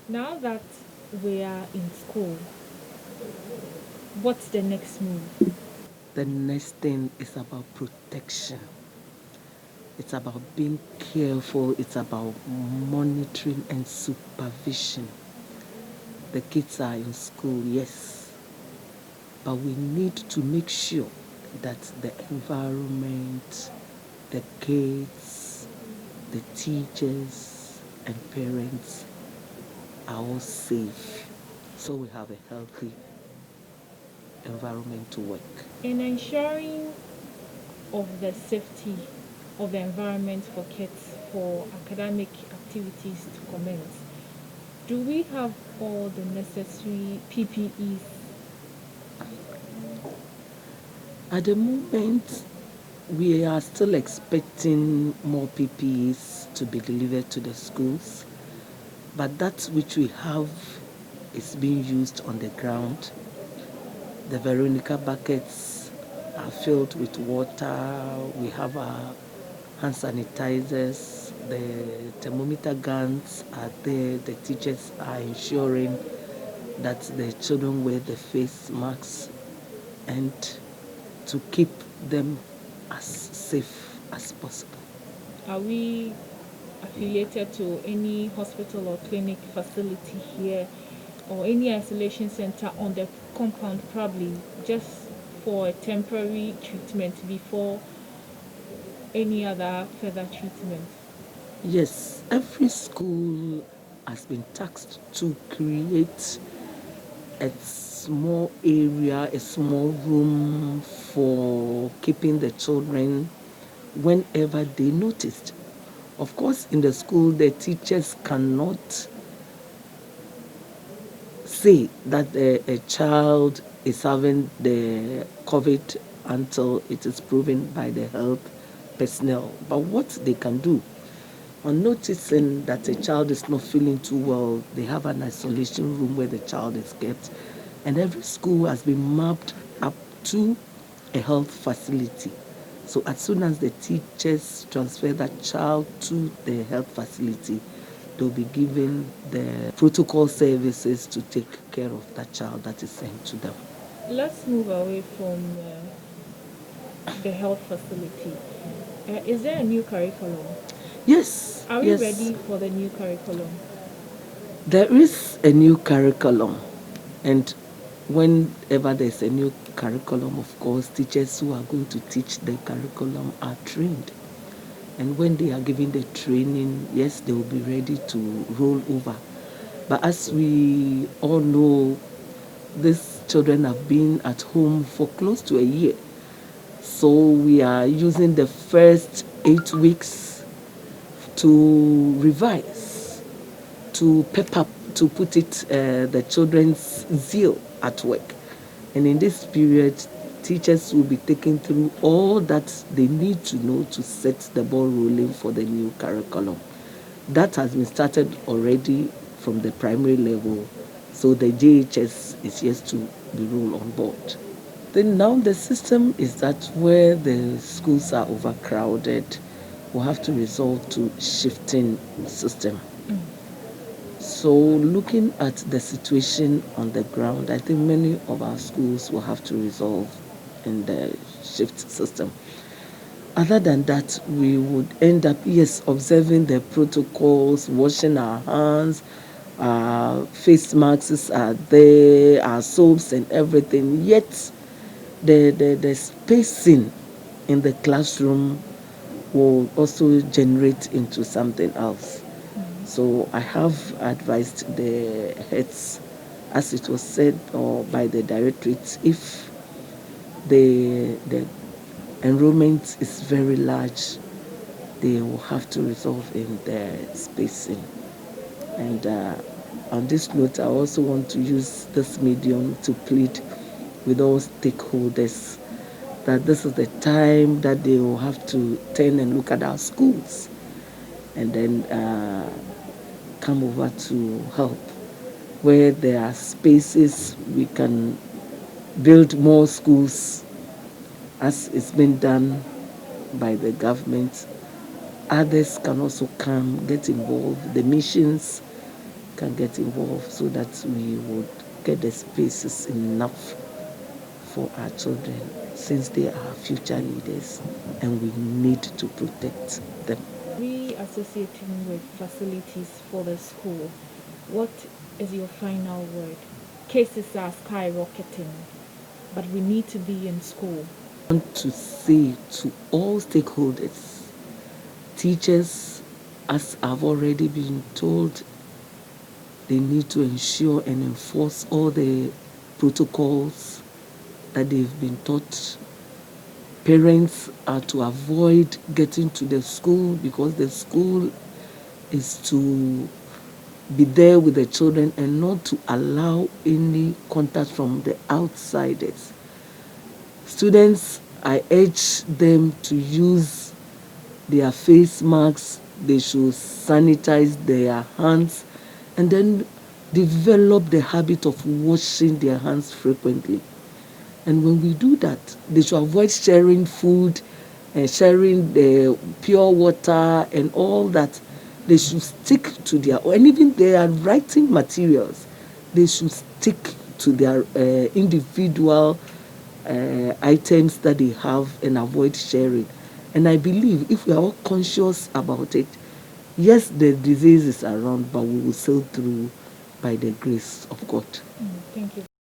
Now that we are in school, what's the next move? The next thing is about protection. It's about being careful. It's about monitoring and supervision. The kids are in school, yes, but we need to make sure that the environment, the kids, the teachers, and parents are all safe. So we have a healthy environment to work. In ensuring of the safety of the environment for kids for academic activities to commence, do we have all the necessary PPEs? At the moment, we are still expecting more PPEs to be delivered to the schools, but that which we have is being used on the ground. The Veronica buckets are filled with water. We have our hand sanitizers. The thermometer guns are there. The teachers are ensuring that the children wear the face masks and to keep them as safe as possible. Are we affiliated to any hospital or clinic facility here or any isolation center on the compound, probably just for a temporary treatment before any other further treatment? Yes, every school has been tasked to create a small area, a small room for keeping the children whenever they noticed. Of course, in the school, the teachers cannot say that a child is having the COVID until it is proven by the health personnel. But what they can do, on noticing that a child is not feeling too well, they have an isolation room where the child is kept, and every school has been mapped up to a health facility. So as soon as the teachers transfer that child to the health facility, they'll be given the protocol services to take care of that child that is sent to them. Let's move away from the health facility. Is there a new curriculum? Yes, Are we yes, ready for the new curriculum? there is a new curriculum, and whenever there's a new curriculum, of course, teachers who are going to teach the curriculum are trained. And when they are given the training, yes, they will be ready to roll over. But as we all know, these children have been at home for close to a year. So we are using the first 8 weeks to revise, to pep up, to put it the children's zeal at work. And in this period, teachers will be taken through all that they need to know to set the ball rolling for the new curriculum. That has been started already from the primary level, so the JHS is yet to be rolled on board. Then now the system is that where the schools are overcrowded, we'll have to resort to shifting system. So looking at the situation on the ground, I think many of our schools will have to resolve in the shift system. Other than that, we would end up, yes, observing the protocols, washing our hands, our face masks are there, our soaps and everything. Yet the spacing in the classroom will also generate into something else. So I have advised the heads, as it was said or by the directorate, if the enrollment is very large, they will have to resolve in the spacing. And on this note, I also want to use this medium to plead with all stakeholders that this is the time that they will have to turn and look at our schools and then come over to help. Where there are spaces, we can build more schools as it's been done by the government. Others can also come, get involved. The missions can get involved so that we would get the spaces enough for our children, since they are future leaders and we need to protect them. Reassociating with facilities for the school, what is your final word? Cases are skyrocketing, but we need to be in school. I want to say to all stakeholders, teachers, as I've already been told, they need to ensure and enforce all the protocols that they've been taught. Parents are to avoid getting to the school, because the school is to be there with the children and not to allow any contact from the outsiders. Students, I urge them to use their face masks. They should sanitize their hands and then develop the habit of washing their hands frequently. And when we do that, they should avoid sharing food and sharing the pure water and all that. They should stick to their, and even they are writing materials, they should stick to their individual items that they have and avoid sharing. And I believe if we are all conscious about it, yes, the disease is around, but we will sail through by the grace of God. Thank you.